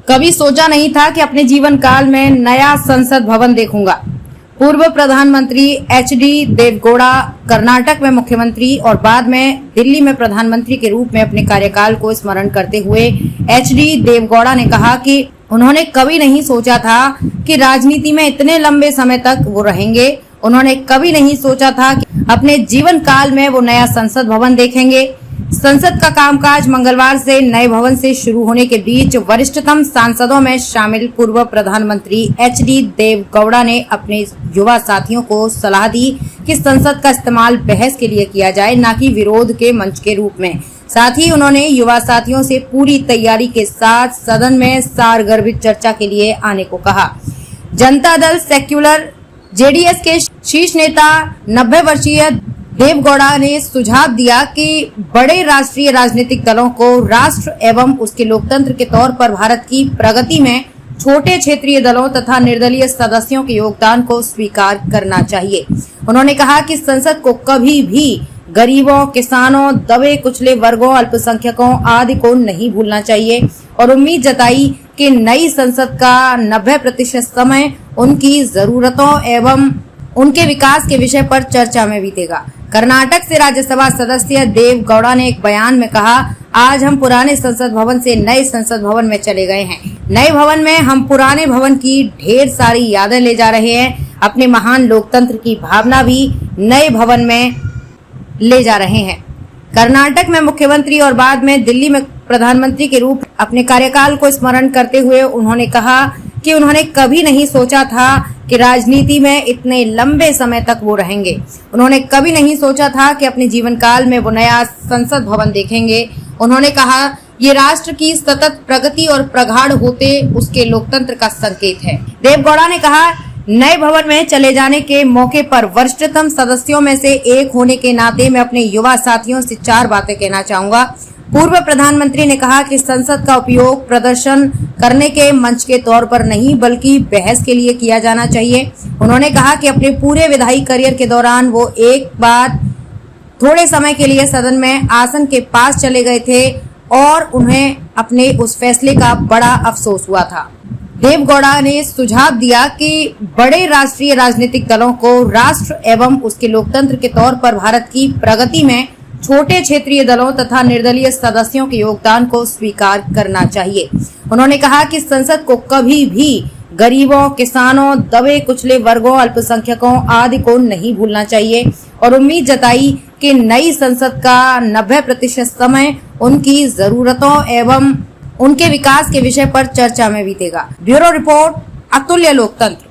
कभी सोचा नहीं था कि अपने जीवन काल में नया संसद भवन देखूंगा। पूर्व प्रधानमंत्री एचडी देवगौड़ा कर्नाटक में मुख्यमंत्री और बाद में दिल्ली में प्रधानमंत्री के रूप में अपने कार्यकाल को स्मरण करते हुए एचडी देवगौड़ा ने कहा कि उन्होंने कभी नहीं सोचा था कि राजनीति में इतने लंबे समय तक वो रहेंगे। उन्होंने कभी नहीं सोचा था कि अपने जीवन काल में वो नया संसद भवन देखेंगे। संसद का कामकाज मंगलवार से नए भवन से शुरू होने के बीच वरिष्ठतम सांसदों में शामिल पूर्व प्रधानमंत्री एचडी देवगौड़ा ने अपने युवा साथियों को सलाह दी कि संसद का इस्तेमाल बहस के लिए किया जाए, न कि विरोध के मंच के रूप में। साथ ही उन्होंने युवा साथियों से पूरी तैयारी के साथ सदन में सारगर्भित चर्चा के लिए आने को कहा। जनता दल सेक्युलर जेडीएस के शीर्ष नेता 90 वर्षीय देवगौड़ा ने सुझाव दिया कि बड़े राष्ट्रीय राजनीतिक दलों को राष्ट्र एवं उसके लोकतंत्र के तौर पर भारत की प्रगति में छोटे क्षेत्रीय दलों तथा निर्दलीय सदस्यों के योगदान को स्वीकार करना चाहिए। उन्होंने कहा कि संसद को कभी भी गरीबों, किसानों, दबे कुचले वर्गों, अल्पसंख्यकों आदि को नहीं भूलना चाहिए और उम्मीद जताई कि नई संसद का 90% समय उनकी जरूरतों एवं उनके विकास के विषय पर चर्चा में बीतेगा। कर्नाटक से राज्यसभा सदस्य देवगौड़ा ने एक बयान में कहा, आज हम पुराने संसद भवन से नए संसद भवन में चले गए हैं। नए भवन में हम पुराने भवन की ढेर सारी यादें ले जा रहे हैं। अपने महान लोकतंत्र की भावना भी नए भवन में ले जा रहे हैं। कर्नाटक में मुख्यमंत्री और बाद में दिल्ली में प्रधानमंत्री के रूप अपने कार्यकाल को स्मरण करते हुए उन्होंने कहा कि उन्होंने कभी नहीं सोचा था कि राजनीति में इतने लंबे समय तक वो रहेंगे। उन्होंने कभी नहीं सोचा था कि अपने जीवन काल में वो नया संसद भवन देखेंगे। उन्होंने कहा, ये राष्ट्र की सतत प्रगति और प्रगाढ़ होते उसके लोकतंत्र का संकेत है। देवगौड़ा ने कहा, नए भवन में चले जाने के मौके पर वरिष्ठतम सदस्यों में से एक होने के नाते मैं अपने युवा साथियों से 4 बातें कहना चाहूंगा। पूर्व प्रधानमंत्री ने कहा कि संसद का उपयोग प्रदर्शन करने के मंच के तौर पर नहीं बल्कि बहस के लिए किया जाना चाहिए। उन्होंने कहा कि अपने पूरे विधायी करियर के दौरान वो एक बार थोड़े समय के लिए सदन में आसन के पास चले गए थे और उन्हें अपने उस फैसले का बड़ा अफसोस हुआ था। देवगौड़ा ने सुझाव दिया कि बड़े राष्ट्रीय राजनीतिक दलों को राष्ट्र एवं उसके लोकतंत्र के तौर पर भारत की प्रगति में छोटे क्षेत्रीय दलों तथा निर्दलीय सदस्यों के योगदान को स्वीकार करना चाहिए। उन्होंने कहा कि संसद को कभी भी गरीबों, किसानों, दबे कुचले वर्गों, अल्पसंख्यकों आदि को नहीं भूलना चाहिए और उम्मीद जताई कि नई संसद का 90% समय उनकी जरूरतों एवं उनके विकास के विषय पर चर्चा में बीतेगा। ब्यूरो रिपोर्ट, अतुल्य लोकतंत्र।